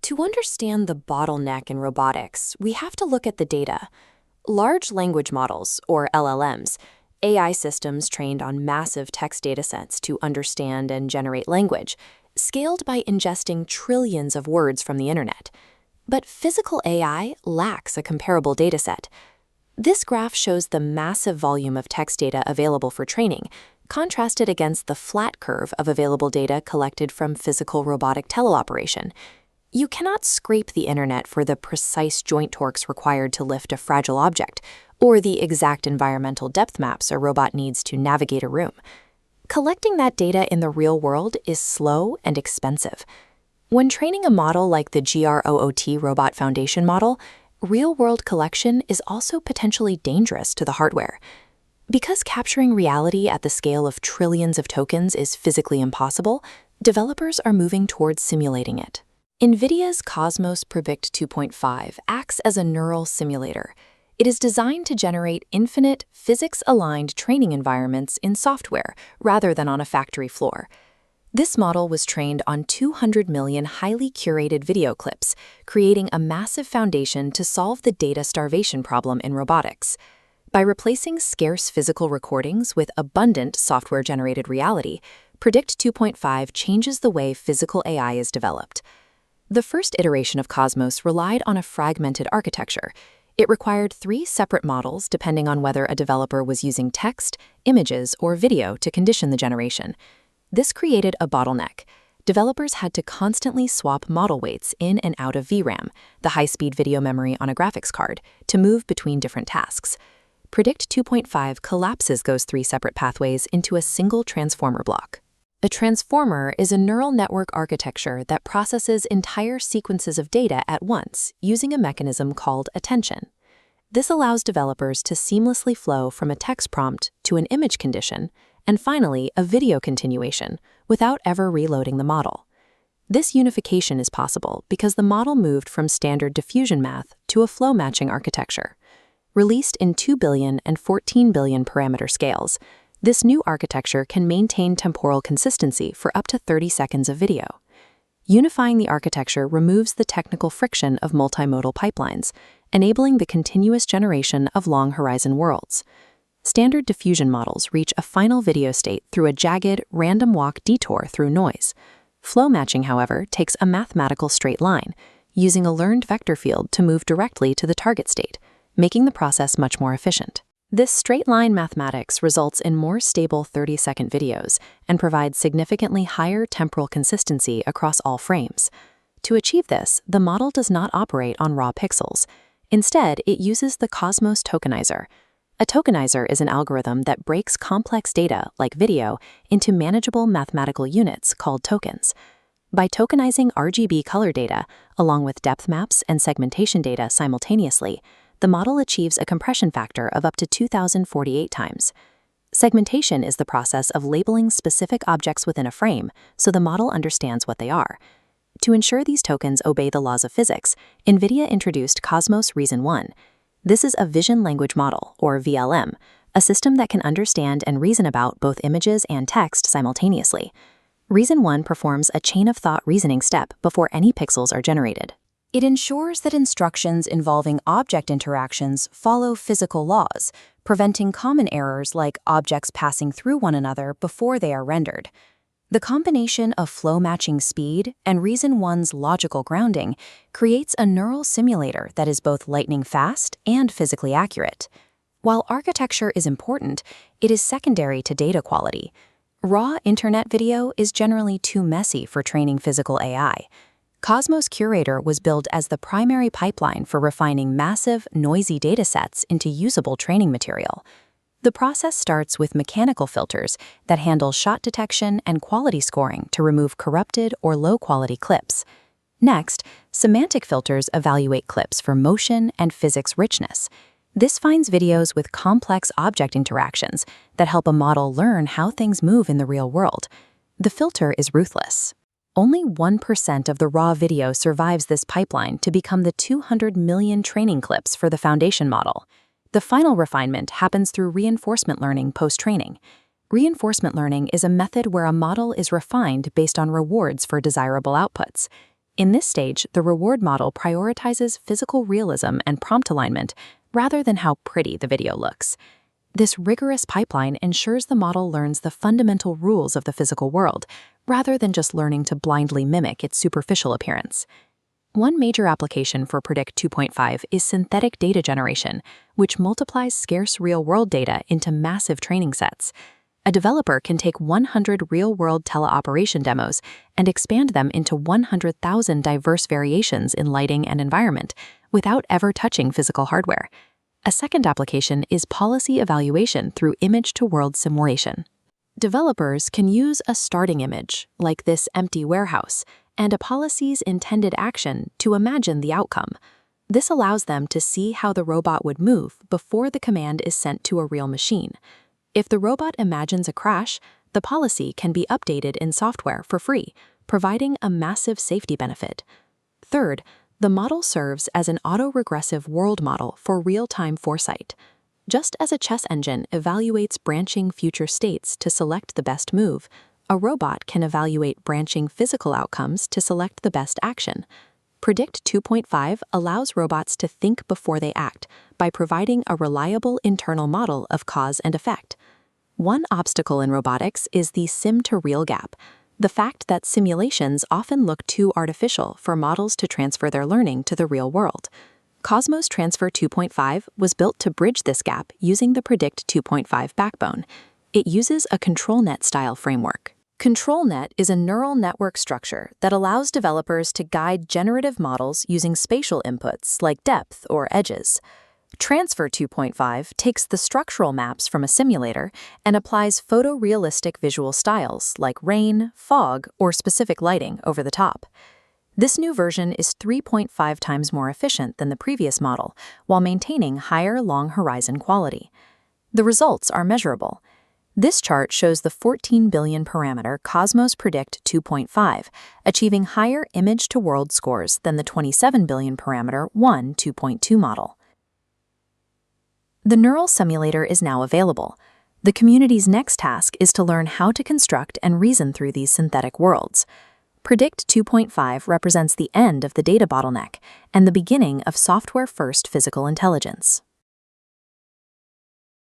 To understand the bottleneck in robotics, we have to look at the data. Large language models, or LLMs, AI systems trained on massive text datasets to understand and generate language, scaled by ingesting trillions of words from the internet. But physical AI lacks a comparable dataset. This graph shows the massive volume of text data available for training, contrasted against the flat curve of available data collected from physical robotic teleoperation. You cannot scrape the internet for the precise joint torques required to lift a fragile object, or the exact environmental depth maps a robot needs to navigate a room. Collecting that data in the real world is slow and expensive. When training a model like the GROOT Robot Foundation model, real-world collection is also potentially dangerous to the hardware. Because capturing reality at the scale of trillions of tokens is physically impossible, developers are moving towards simulating it. NVIDIA's Cosmos Predict 2.5 acts as a neural simulator. It is designed to generate infinite, physics-aligned training environments in software rather than on a factory floor. This model was trained on 200 million highly curated video clips, creating a massive foundation to solve the data starvation problem in robotics. By replacing scarce physical recordings with abundant software-generated reality, Predict 2.5 changes the way physical AI is developed. The first iteration of Cosmos relied on a fragmented architecture. It required 3 separate models depending on whether a developer was using text, images, or video to condition the generation. This created a bottleneck. Developers had to constantly swap model weights in and out of VRAM, the high-speed video memory on a graphics card, to move between different tasks. Predict 2.5 collapses those 3 separate pathways into a single transformer block. A transformer is a neural network architecture that processes entire sequences of data at once using a mechanism called attention. This allows developers to seamlessly flow from a text prompt to an image condition and finally a video continuation without ever reloading the model. This unification is possible because the model moved from standard diffusion math to a flow matching architecture. Released in 2 billion and 14 billion parameter scales, this new architecture can maintain temporal consistency for up to 30 seconds of video. Unifying the architecture removes the technical friction of multimodal pipelines, enabling the continuous generation of long-horizon worlds. Standard diffusion models reach a final video state through a jagged, random walk detour through noise. Flow matching, however, takes a mathematical straight line, using a learned vector field to move directly to the target state, making the process much more efficient. This straight-line mathematics results in more stable 30-second videos and provides significantly higher temporal consistency across all frames. To achieve this, the model does not operate on raw pixels. Instead, it uses the Cosmos Tokenizer. A tokenizer is an algorithm that breaks complex data, like video, into manageable mathematical units called tokens. By tokenizing RGB color data, along with depth maps and segmentation data simultaneously, the model achieves a compression factor of up to 2,048 times. Segmentation is the process of labeling specific objects within a frame so the model understands what they are. To ensure these tokens obey the laws of physics, NVIDIA introduced Cosmos Reason 1. This is a vision language model, or VLM, a system that can understand and reason about both images and text simultaneously. Reason 1 performs a chain-of-thought reasoning step before any pixels are generated. It ensures that instructions involving object interactions follow physical laws, preventing common errors like objects passing through one another before they are rendered. The combination of flow-matching speed and Reason 1's logical grounding creates a neural simulator that is both lightning-fast and physically accurate. While architecture is important, it is secondary to data quality. Raw internet video is generally too messy for training physical AI. Cosmos Curator was built as the primary pipeline for refining massive, noisy datasets into usable training material. The process starts with mechanical filters that handle shot detection and quality scoring to remove corrupted or low-quality clips. Next, semantic filters evaluate clips for motion and physics richness. This finds videos with complex object interactions that help a model learn how things move in the real world. The filter is ruthless. Only 1% of the raw video survives this pipeline to become the 200 million training clips for the foundation model. The final refinement happens through reinforcement learning post-training. Reinforcement learning is a method where a model is refined based on rewards for desirable outputs. In this stage, the reward model prioritizes physical realism and prompt alignment rather than how pretty the video looks. This rigorous pipeline ensures the model learns the fundamental rules of the physical world, rather than just learning to blindly mimic its superficial appearance. One major application for Predict 2.5 is synthetic data generation, which multiplies scarce real-world data into massive training sets. A developer can take 100 real-world teleoperation demos and expand them into 100,000 diverse variations in lighting and environment without ever touching physical hardware. A second application is policy evaluation through image-to-world simulation. Developers can use a starting image, like this empty warehouse, and a policy's intended action to imagine the outcome. This allows them to see how the robot would move before the command is sent to a real machine. If the robot imagines a crash, the policy can be updated in software for free, providing a massive safety benefit. Third, the model serves as an autoregressive world model for real-time foresight. Just as a chess engine evaluates branching future states to select the best move, a robot can evaluate branching physical outcomes to select the best action. Predict 2.5 allows robots to think before they act by providing a reliable internal model of cause and effect. One obstacle in robotics is the sim-to-real gap, the fact that simulations often look too artificial for models to transfer their learning to the real world. Cosmos Transfer 2.5 was built to bridge this gap using the Predict 2.5 backbone. It uses a ControlNet-style framework. ControlNet is a neural network structure that allows developers to guide generative models using spatial inputs like depth or edges. Transfer 2.5 takes the structural maps from a simulator and applies photorealistic visual styles like rain, fog, or specific lighting over the top. This new version is 3.5 times more efficient than the previous model, while maintaining higher long-horizon quality. The results are measurable. This chart shows the 14 billion parameter Cosmos Predict 2.5, achieving higher image-to-world scores than the 27 billion parameter 2.2 model. The neural simulator is now available. The community's next task is to learn how to construct and reason through these synthetic worlds. Predict 2.5 represents the end of the data bottleneck and the beginning of software-first physical intelligence.